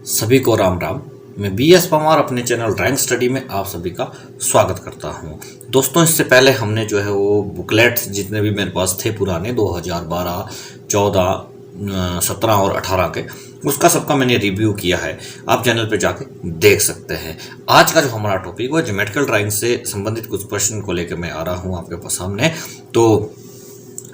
सभी को राम राम। मैं BS पवार अपने चैनल ड्राइंग स्टडी में आप सभी का स्वागत करता हूं। दोस्तों, इससे पहले हमने जो है वो बुकलेट्स जितने भी मेरे पास थे पुराने 2012, 14, 17 और 18 के, उसका सबका मैंने रिव्यू किया है। आप चैनल पे जाके देख सकते हैं। आज का जो हमारा टॉपिक वो ज्योमेट्रिकल ड्राइंग से संबंधित कुछ प्रश्न को लेकर मैं आ रहा हूँ आपके पास सामने। तो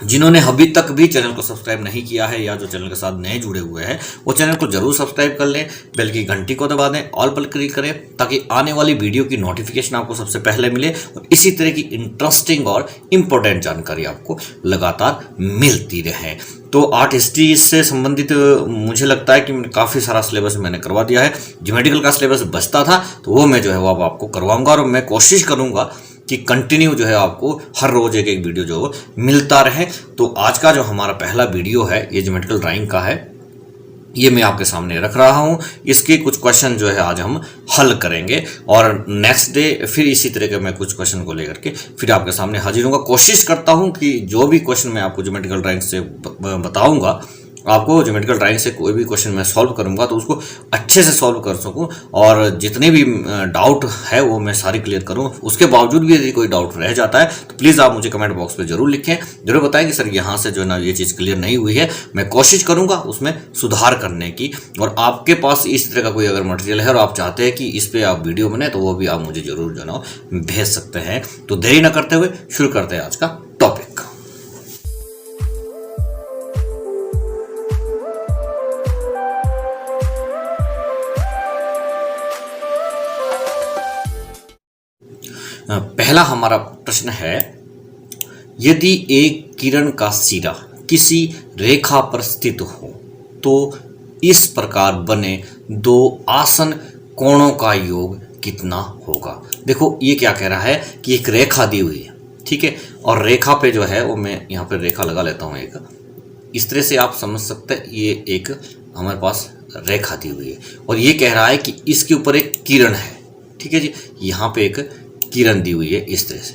जिन्होंने अभी तक भी चैनल को सब्सक्राइब नहीं किया है या जो चैनल के साथ नए जुड़े हुए हैं वो चैनल को जरूर सब्सक्राइब कर लें, बेल की घंटी को दबा दें, ऑल पर क्लिक करें ताकि आने वाली वीडियो की नोटिफिकेशन आपको सबसे पहले मिले और इसी तरह की इंटरेस्टिंग और इम्पोर्टेंट जानकारी आपको लगातार मिलती रहे। तो आर्ट हिस्ट्री से संबंधित मुझे लगता है कि काफ़ी सारा सिलेबस मैंने करवा दिया है। ज्योमेट्रिकल का सिलेबस बचता था तो वो मैं जो है वो अब आपको करवाऊंगा और मैं कोशिश करूंगा कि कंटिन्यू जो है आपको हर रोज एक एक वीडियो जो मिलता रहे। तो आज का जो हमारा पहला वीडियो है ये ज्योमेट्रिकल ड्राइंग का है, ये मैं आपके सामने रख रहा हूँ। इसके कुछ क्वेश्चन जो है आज हम हल करेंगे और नेक्स्ट डे फिर इसी तरह के मैं कुछ क्वेश्चन को लेकर के फिर आपके सामने हाजिर होऊंगा। कोशिश करता हूँ कि जो भी क्वेश्चन मैं आपको ज्योमेट्रिकल ड्राइंग से बताऊंगा, आपको ज्योमेट्रिकल ड्राइंग से कोई भी क्वेश्चन मैं सॉल्व करूंगा तो उसको अच्छे से सॉल्व कर सकूं और जितने भी डाउट है वो मैं सारी क्लियर करूं। उसके बावजूद भी यदि कोई डाउट रह जाता है तो प्लीज़ आप मुझे कमेंट बॉक्स पे जरूर लिखें, जरूर बताएं कि सर यहाँ से जो है ना ये चीज़ क्लियर नहीं हुई है। मैं कोशिश करूंगा उसमें सुधार करने की। और आपके पास इस तरह का कोई अगर मटेरियल है और आप चाहते हैं कि इस पर आप वीडियो बने तो वो भी आप मुझे जरूर जो है ना भेज सकते हैं। तो देरी न करते हुए शुरू करते हैं आज का टॉपिक। पहला हमारा प्रश्न है, यदि एक किरण का सिरा किसी रेखा पर स्थित हो तो इस प्रकार बने दो आसन कोणों का योग कितना होगा। देखो ये क्या कह रहा है कि एक रेखा दी हुई है, ठीक है, और रेखा पे जो है वो मैं यहाँ पे रेखा लगा लेता हूँ एक, इस तरह से आप समझ सकते हैं। ये एक हमारे पास रेखा दी हुई है और ये कह रहा है कि इसके ऊपर एक किरण है, ठीक है जी। यहाँ पे एक किरण दी हुई है, इस तरह से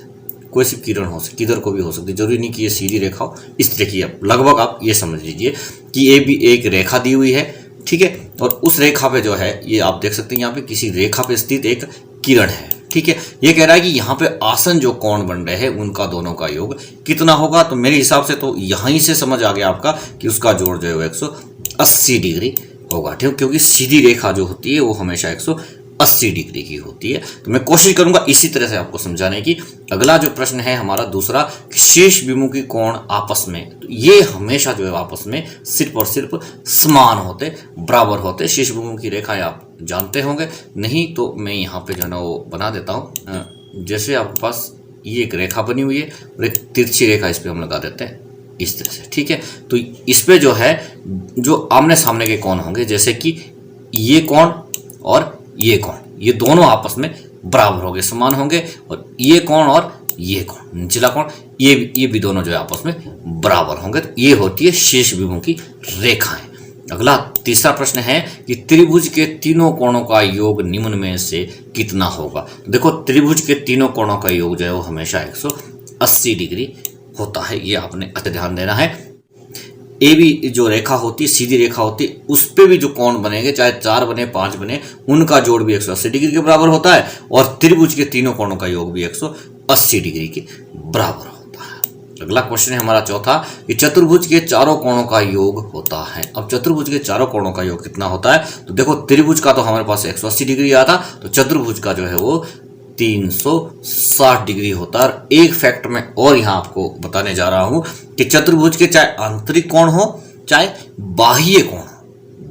कोई सी किरण हो सकती, किधर को भी हो सकती, जरूरी नहीं कि ये सीधी रेखा हो, इस तरह की। लगभग आप ये समझ लीजिए कि ये भी एक रेखा दी हुई है, ठीक है, और उस रेखा पे जो है ये आप देख सकते हैं यहाँ पे किसी रेखा पे स्थित एक किरण है, ठीक है। ये कह रहा है कि यहाँ पे आसन जो कोण बन रहे हैं उनका दोनों का योग कितना होगा। तो मेरे हिसाब से तो यहीं से समझ आ गया आपका कि उसका जोड़ जो है वो 180 डिग्री होगा, ठीक है, क्योंकि सीधी रेखा जो होती है वो हमेशा 180 डिग्री की होती है। तो मैं कोशिश करूंगा इसी तरह से आपको समझाने की। अगला जो प्रश्न है हमारा दूसरा, शेष विमुखी कोण आपस में, तो ये हमेशा जो है आपस में सिर्फ और सिर्फ समान होते, बराबर होते। शेष विमुखी रेखाएं आप जानते होंगे, नहीं तो मैं यहाँ पे जो है ना वो बना देता हूँ। जैसे आपके पास ये एक रेखा बनी हुई है और एक तिरछी रेखा इस पर हम लगा देते हैं इस तरह से, ठीक है। तो इस पे जो है जो आमने सामने के कोण होंगे, जैसे कि ये कोण और ये कोण, ये दोनों आपस में बराबर होंगे, समान होंगे, और ये कोण और ये कोण, निचला कोण, ये भी दोनों जो है आपस में बराबर होंगे। तो ये होती है शेष विमुखी रेखाएं। अगला तीसरा प्रश्न है कि त्रिभुज के तीनों कोणों का योग निम्न में से कितना होगा। देखो त्रिभुज के तीनों कोणों का योग जो है वो हमेशा 180 डिग्री होता है, ये आपने अच्छा ध्यान देना है। ए भी जो रेखा होती है, सीधी रेखा होती है, उस पे भी जो कोण बनेंगे, चाहे 4 बने 5 बने, उनका जोड़ भी 180 डिग्री के बराबर होता है और त्रिभुज के तीनों कोणों का योग भी 180 डिग्री के बराबर होता है। अगला क्वेश्चन है हमारा चौथा कि चतुर्भुज के चारों कोणों का योग होता है। अब चतुर्भुज के चारों कोणों का योग कितना होता है। तो देखो त्रिभुज का तो हमारे पास 180 डिग्री आता, तो चतुर्भुज का जो है वो 360 डिग्री होता है। और एक फैक्ट मैं और यहाँ आपको बताने जा रहा हूं कि चतुर्भुज के चाहे आंतरिक कोण हो चाहे बाह्य कोण हो,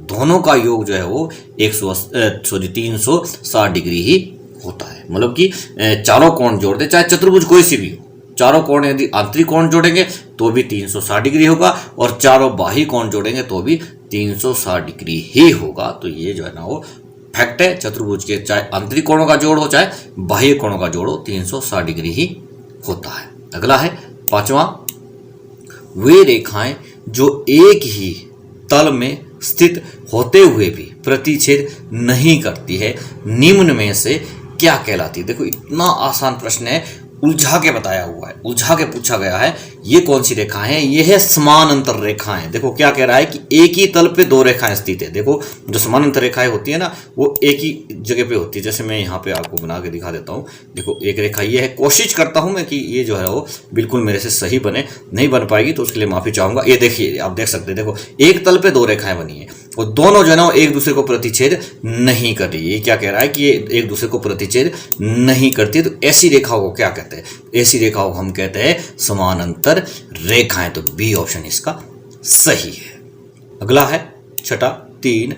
दोनों का योग जो है वो 360 डिग्री ही होता है। मतलब कि चारों कोण जोड़ दे, चाहे चतुर्भुज कोई सी भी हो, चारों कोण यदि आंतरिक कोण जोड़ेंगे तो भी 360 डिग्री होगा और चारों बाह्य कोण जोड़ेंगे तो भी 360 डिग्री ही होगा। तो ये जो है ना वो फैक्ट है, चतुर्भुज के चाहे आंतरिक कोणों का जोड़ हो चाहे बाह्य कोणों का जोड़ हो 360 डिग्री ही होता है। अगला है पांचवा, वे रेखाएं जो एक ही तल में स्थित होते हुए भी प्रतिच्छेद नहीं करती है, निम्न में से क्या कहलाती है। देखो इतना आसान प्रश्न है, उलझा के बताया हुआ है, उलझा के पूछा गया है ये कौन सी रेखा है, ये है समानांतर रेखाएं। देखो क्या कह रहा है कि एक ही तल पे दो रेखाएं स्थित है। देखो जो समानांतर रेखाएं होती है ना वो एक ही जगह पे होती है। जैसे मैं यहाँ पे आपको बना के दिखा देता हूँ। देखो एक रेखा ये है, कोशिश करता हूँ मैं कि ये जो है वो बिल्कुल मेरे से सही बने, नहीं बन पाएगी तो उसके लिए माफी चाहूंगा। ये देखिए आप देख सकते हैं, देखो एक तल पे दो रेखाएं बनी है और दोनों जो है ना एक दूसरे को प्रतिच्छेद नहीं कर रही है। ये क्या कह रहा है कि ये एक दूसरे को प्रतिच्छेद नहीं करती है। तो ऐसी रेखाओं को क्या कहते हैं, ऐसी रेखाओं को हम कहते हैं समानांतर रेखाएं। तो बी ऑप्शन इसका सही है। अगला है छठा 3,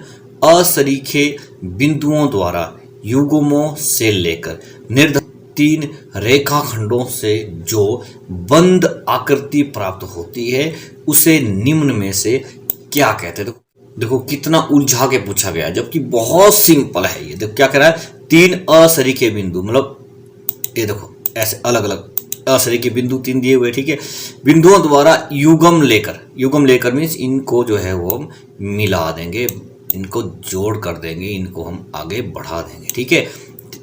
असरीखे बिंदुओं द्वारा युग्मों से लेकर निर्धारित 3 रेखाखंडों से जो बंद आकृति प्राप्त होती है उसे निम्न में से क्या कहते हैं। देखो कितना उलझा के पूछा गया, जबकि बहुत सिंपल है ये। देखो क्या कह रहा है, 3 असरीखे बिंदु, मतलब ये देखो ऐसे अलग अलग असरीखे बिंदु 3 दिए हुए, ठीक है। बिंदुओं द्वारा युग्म लेकर, युग्म लेकर मीन्स इनको जो है वो हम मिला देंगे, इनको जोड़ कर देंगे, इनको हम आगे बढ़ा देंगे, ठीक है।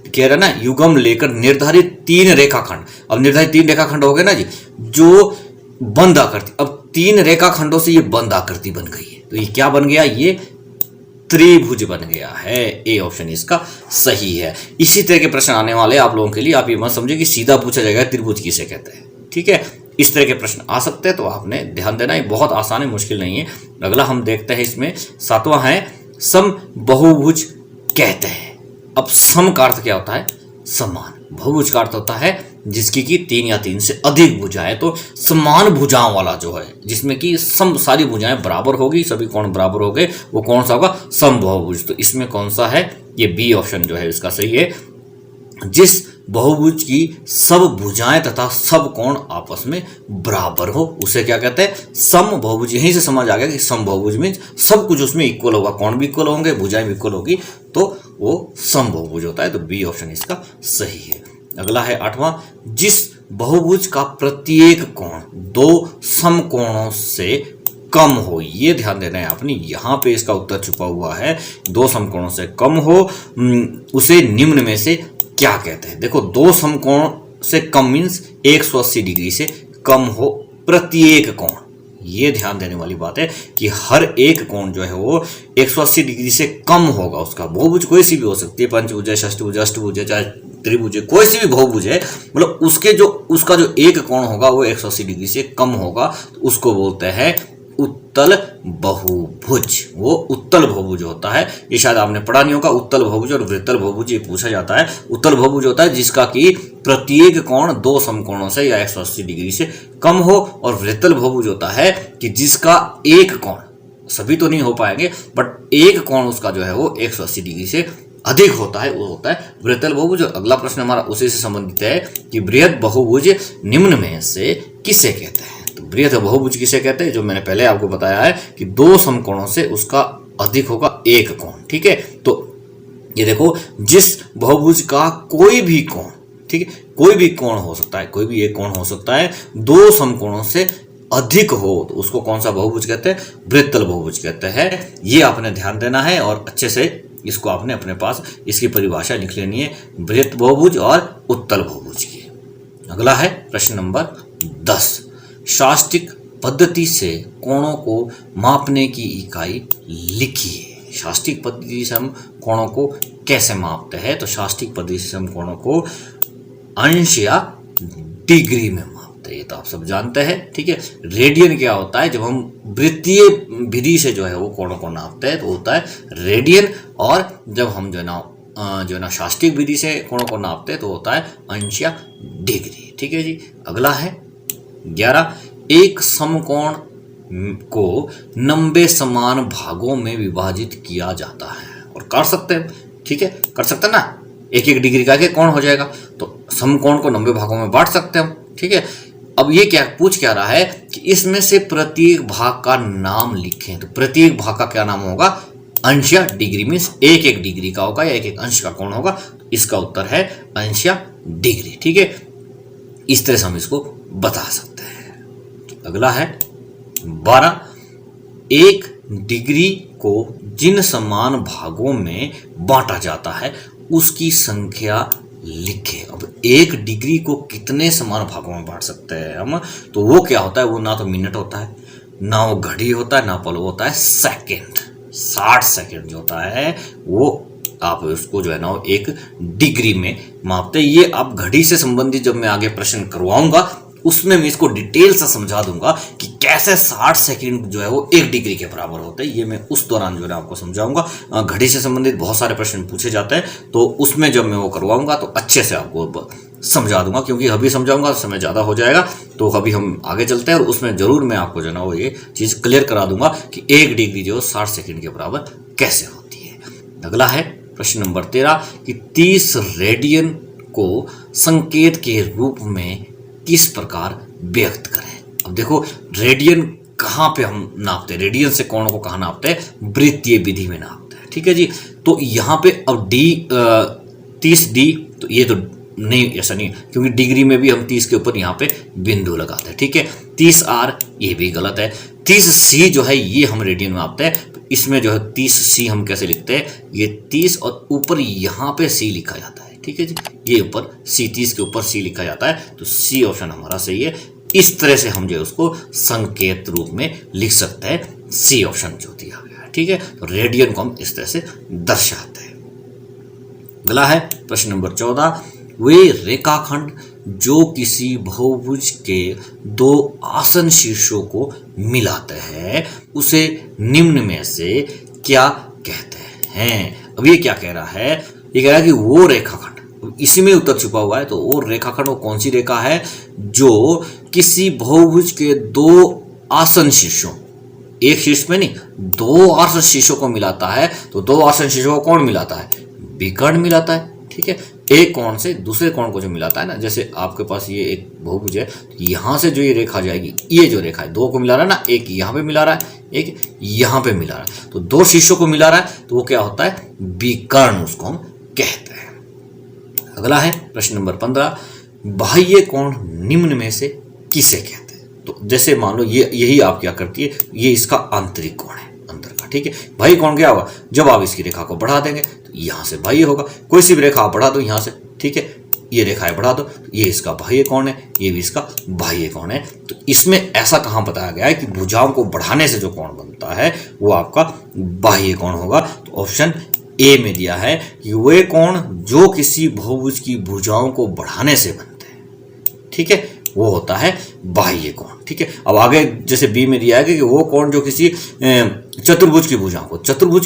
कह रहा ना युग्म लेकर निर्धारित 3 रेखाखंड। अब निर्धारित 3 रेखाखंड हो गए ना जी, जो बंद आकृति। अब 3 रेखाखंडों से ये बंद आकृति बन गई है। तो ये क्या बन गया, ये त्रिभुज बन गया है। ए ऑप्शन इसका सही है। इसी तरह के प्रश्न आने वाले आप लोगों के लिए। आप ये मत समझे कि सीधा पूछा जाएगा त्रिभुज किसे कहते हैं, ठीक है। इस तरह के प्रश्न आ सकते हैं, तो आपने ध्यान देना। ये बहुत आसान है, मुश्किल नहीं है। अगला हम देखते हैं, इसमें 7वां है सम बहुभुज कहते हैं। अब सम का अर्थ क्या होता है, समान। बहुभुज का अर्थ होता है जिसकी कि 3 या 3 से अधिक भुजाएं। तो समान भुजाओं वाला जो है, जिसमें कि सम सारी भुजाएं बराबर होगी, सभी कोण बराबर हो गए, वो कौन सा होगा, सम बहुभुज। तो इसमें कौन सा है, ये बी ऑप्शन जो है इसका सही है। जिस बहुभुज की सब भुजाएं तथा सब कोण आपस में बराबर हो उसे क्या कहते हैं, सम बहुभुज। यहीं से समझ आ गया कि सम बहुभुज मीन्स सब कुछ उसमें इक्वल होगा, कोण भी इक्वल होंगे, भुजाएं भी इक्वल होगी, तो वो सम बहुभुज होता है। तो बी ऑप्शन इसका सही है। अगला है 8वां, जिस बहुभुज का प्रत्येक कोण 2 समकोणों से कम हो। ये ध्यान देना है आपने, यहां पे इसका उत्तर छुपा हुआ है। 2 समकोणों से कम हो उसे निम्न में से क्या कहते हैं। देखो 2 समकोण से कम मीन्स 180 डिग्री से कम हो प्रत्येक कोण। ये ध्यान देने वाली बात है कि हर एक कोण जो है वो 180 डिग्री से कम होगा उसका। बहुभुज कोई सी भी हो सकती है, पंचभुज है, षष्ठभुज, अष्टभुज है, चाहे त्रिभुज है, कोई सी भी बहुभुज है, मतलब उसका जो एक कोण होगा वो 180 डिग्री से कम होगा, तो उसको बोलते हैं उत्तल बहुभुज। वो उत्तल बहुभुज होता है। ये शायद आपने पढ़ा नहीं होगा, उत्तल बहुभुज और वृत्तल बहुभुज ये पूछा जाता है। उत्तल बहुभुज होता है जिसका कि प्रत्येक कोण 2 समकोणों से या 180 डिग्री से कम हो, और वृत्तल बहुभुज होता है कि जिसका एक कोण, सभी तो नहीं हो पाएंगे बट एक कोण उसका जो है वो 180 डिग्री से अधिक होता है, वो होता है वृत्तल बहुभुज। और अगला प्रश्न हमारा उसी से संबंधित है कि बृहद बहुभुज निम्न में से किसे कहते हैं। तो बृहद बहुभुज किसे कहते हैं, जो मैंने पहले आपको बताया है कि 2 समकोणों से उसका अधिक होगा एक कोण, ठीक है। तो ये देखो जिस बहुभुज का कोई भी कोण, ठीक है, कोई भी कोण हो सकता है, कोई भी एक कोण हो सकता है, 2 समकोणों से अधिक हो तो उसको कौन सा बहुभुज कहते हैं, वृत्तल बहुभुज कहते हैं। ये आपने ध्यान देना है और अच्छे से इसको आपने अपने पास इसकी परिभाषा लिख लेनी है, बृहत बहुभुज और उत्तल बहुभुज की। अगला है प्रश्न नंबर 10, शास्त्रीय पद्धति से कोणों को मापने की इकाई लिखिए। शास्त्रीय पद्धति से हम कोणों को कैसे मापते हैं, तो शास्त्रीय पद्धति से हम कोणों को अंश या डिग्री में मापते हैं, ये तो आप सब जानते हैं, ठीक है। रेडियन क्या होता है, जब हम वृत्तीय विधि से जो है वो कोणों को नापते हैं तो होता है रेडियन, और जब हम जो है ना शास्त्रीय विधि से कोणों को नापते हैं तो होता है अंश या डिग्री, ठीक है जी। अगला है 11, एक समकोण को 90 समान भागों में विभाजित किया जाता है, और कर सकते हैं, ठीक है, कर सकते हैं ना, एक एक डिग्री का एक कोण हो जाएगा, तो समकोण को 90 भागों में बांट सकते हैं, ठीक है। अब ये क्या पूछ क्या रहा है कि इसमें से प्रत्येक भाग का नाम लिखें। तो प्रत्येक भाग का क्या नाम होगा, अंश या डिग्री, मीन्स एक एक डिग्री का होगा या एक एक अंश का कोण होगा, तो इसका उत्तर है अंश या डिग्री, ठीक है। इस तरह से हम इसको बता सकते हैं। अगला है 12, एक डिग्री को जिन समान भागों में बांटा जाता है उसकी संख्या लिखें। अब 1 डिग्री को कितने समान भागों में बांट सकते हैं हम, तो वो क्या होता है, वो ना तो मिनट होता है, ना वो घड़ी होता है, ना पल, होता है सेकंड। 60 सेकंड जो होता है वो आप उसको जो है ना 1 डिग्री में मापते हैं। ये आप घड़ी से संबंधित जब मैं आगे प्रश्न करवाऊंगा उसमें मैं इसको डिटेल से समझा दूंगा कि कैसे 60 सेकंड जो है वो 1 डिग्री के बराबर होते हैं। ये मैं उस दौरान जो है आपको समझाऊंगा। घड़ी से संबंधित बहुत सारे प्रश्न पूछे जाते हैं, तो उसमें जब मैं वो करवाऊंगा तो अच्छे से आपको समझा दूंगा, क्योंकि अभी समझाऊंगा समय ज़्यादा हो जाएगा। तो अभी हम आगे चलते हैं और उसमें जरूर मैं आपको जो है ना वो ये चीज़ क्लियर करा दूंगा कि 1 डिग्री जो 60 सेकंड के बराबर कैसे होती है। अगला है प्रश्न नंबर 13 कि 30 रेडियन को संकेत के रूप में किस प्रकार व्यक्त करें। अब देखो रेडियन कहाँ पे हम नापते हैं, रेडियन से कोण को कहाँ नापते हैं, वृत्तीय विधि में नापते हैं। ठीक है जी, तो यहाँ पे अब 30 डी, तो ये तो नहीं, ऐसा नहीं, क्योंकि डिग्री में भी हम 30 के ऊपर यहाँ पे बिंदु लगाते हैं। ठीक है, 30 आर, ये भी गलत है। 30 सी जो है ये हम रेडियन में नापते हैं, तो इसमें जो है 30 सी हम कैसे लिखते हैं, ये 30 और ऊपर यहाँ पे सी लिखा जाता है। ठीक है जी, ये ऊपर सी, 30 के ऊपर सी लिखा जाता है, तो सी ऑप्शन हमारा सही है। इस तरह से हम जो है उसको संकेत रूप में लिख सकते हैं, सी ऑप्शन जो दिया गया है। ठीक है, तो रेडियन को हम इस तरह से दर्शाते हैं। अगला है प्रश्न नंबर 14, वे रेखाखंड जो किसी बहुभुज के 2 आसन शीर्षों को मिलाते हैं उसे निम्न में से क्या कहते हैं। अब ये क्या कह रहा है, ये कह रहा है कि वो रेखाखंड, इसी में उत्तर छुपा हुआ है। तो वो रेखाखंड वो कौन सी रेखा है जो किसी बहुभुज के 2 आसन शीर्षों, एक शीर्ष में नहीं 2 आसन शीर्षों को मिलाता है। तो 2 आसन शीर्षों को कौन मिलाता है, विकर्ण मिलाता है। ठीक है, एक कोण से दूसरे कोण को जो मिलाता है ना, जैसे आपके पास ये एक बहुभुज है, तो यहाँ से जो ये रेखा जाएगी, ये जो रेखा है 2 को मिला रहा है ना, एक यहाँ पे मिला रहा है, एक यहाँ पे मिला रहा है, तो 2 शीर्षों को मिला रहा है, तो वो क्या होता है, विकर्ण उसको हम कहते हैं। अगला है प्रश्न नंबर 15, बाह्य कोण निम्न में से किसे कहते हैं। तो जैसे मान लो ये यही आप क्या करती है, ये इसका आंतरिक कोण है अंदर का। ठीक है, बाह्य कोण क्या होगा, जब आप इसकी रेखा को बढ़ा देंगे तो यहाँ से बाह्य होगा। कोई सी भी रेखा आप बढ़ा दो यहाँ से, ठीक है, ये रेखाएं बढ़ा दो, तो ये इसका बाह्य कोण है, ये भी इसका बाह्य कोण है। तो इसमें ऐसा कहाँ बताया गया है कि भुजाओं को बढ़ाने से जो कोण बनता है वो आपका बाह्य कोण होगा। तो ऑप्शन ए में दिया है कि वे कोण जो किसी बहुभुज की भुजाओं को बढ़ाने से बनते हैं। ठीक है, वो होता है बाह्य कोण। ठीक है, अब आगे जैसे बी में दिया है कि वो कोण जो किसी चतुर्भुज की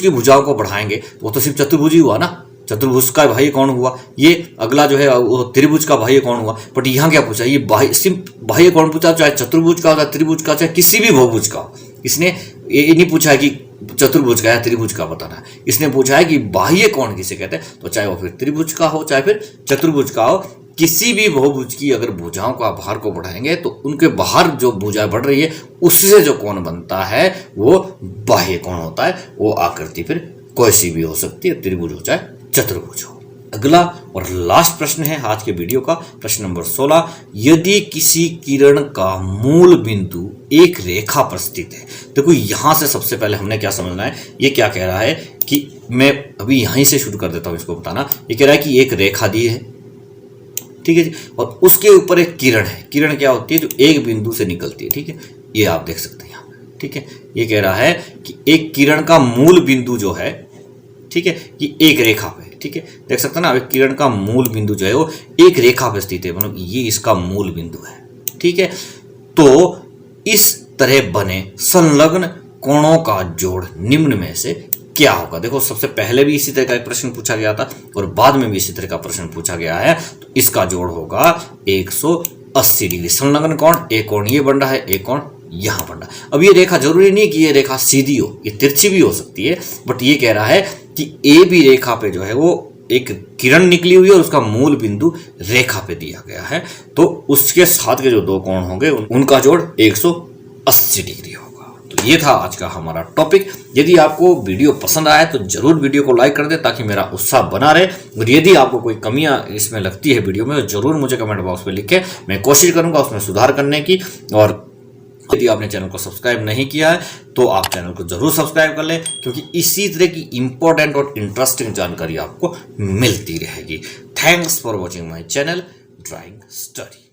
भुजाओं को बढ़ाएंगे, तो वो तो सिर्फ चतुर्भुज ही हुआ ना, चतुर्भुज का बाह्य कोण हुआ। ये अगला जो है वो त्रिभुज का बाह्य कोण हुआ। बट यहाँ क्या पूछा, ये बाह्य कोण पूछा, चाहे चतुर्भुज का, चाहे त्रिभुज का, चाहे किसी भी बहुभुज का। इसने ये नहीं पूछा है कि चतुर्भुज का या त्रिभुज का बताना है, इसने पूछा है कि बाह्य कोण किसे कहते हैं। तो चाहे वो फिर त्रिभुज का हो चाहे फिर चतुर्भुज का हो, किसी भी बहुभुज की अगर भुजाओं का भार को बढ़ाएंगे तो उनके बाहर जो भुजा बढ़ रही है उससे जो कोण बनता है वो बाह्य कोण होता है। वो आकृति फिर कोई सी भी हो सकती है, त्रिभुज हो चाहे चतुर्भुज हो। अगला और लास्ट प्रश्न है आज के वीडियो का, प्रश्न नंबर 16, यदि किसी किरण का मूल बिंदु एक रेखा पर स्थित है। देखो यहां से सबसे पहले हमने क्या समझना है, ये क्या कह रहा है कि मैं अभी यहीं से शुरू कर देता हूं इसको बताना। ये कह रहा है कि एक रेखा दी है, ठीक है जी, और उसके ऊपर एक किरण है। किरण क्या होती है, जो एक बिंदु से निकलती है। ठीक है, ये आप देख सकते हैं यहाँ। ठीक है, ये कह रहा है कि एक किरण का मूल बिंदु जो है, ठीक है, ये एक रेखा पे, ठीक है, देख सकते हैं ना, एक किरण का मूल बिंदु जो है वो एक रेखा पे स्थित है, मतलब ये इसका मूल बिंदु है। ठीक है, तो इस तरह बने संलग्न कोणों का जोड़ निम्न में से क्या होगा। देखो सबसे पहले भी इसी तरह का एक प्रश्न पूछा गया था और बाद में भी इसी तरह का प्रश्न पूछा गया है। तो इसका जोड़ होगा 180 डिग्री। संलग्न कोण, एक कोण ये बन रहा है, एक कोण यहां बन रहा है। अब ये रेखा जरूरी नहीं कि ये रेखा सीधी हो, ये तिरछी भी हो सकती है, बट ये कह रहा है कि ए बी रेखा पे जो है वो एक किरण निकली हुई है और उसका मूल बिंदु रेखा पे दिया गया है। तो उसके साथ के जो दो कोण होंगे उनका जोड़ 180 डिग्री होगा। तो ये था आज का हमारा टॉपिक। यदि आपको वीडियो पसंद आया तो जरूर वीडियो को लाइक कर दे ताकि मेरा उत्साह बना रहे, और यदि आपको कोई कमियां इसमें लगती है वीडियो में तो जरूर मुझे कमेंट बॉक्स में लिखें, मैं कोशिश करूंगा उसमें सुधार करने की। और यदि आपने चैनल को सब्सक्राइब नहीं किया है तो आप चैनल को जरूर सब्सक्राइब कर लें, क्योंकि इसी तरह की इंपॉर्टेंट और इंटरेस्टिंग जानकारी आपको मिलती रहेगी। Thanks for watching my channel Drawing Study.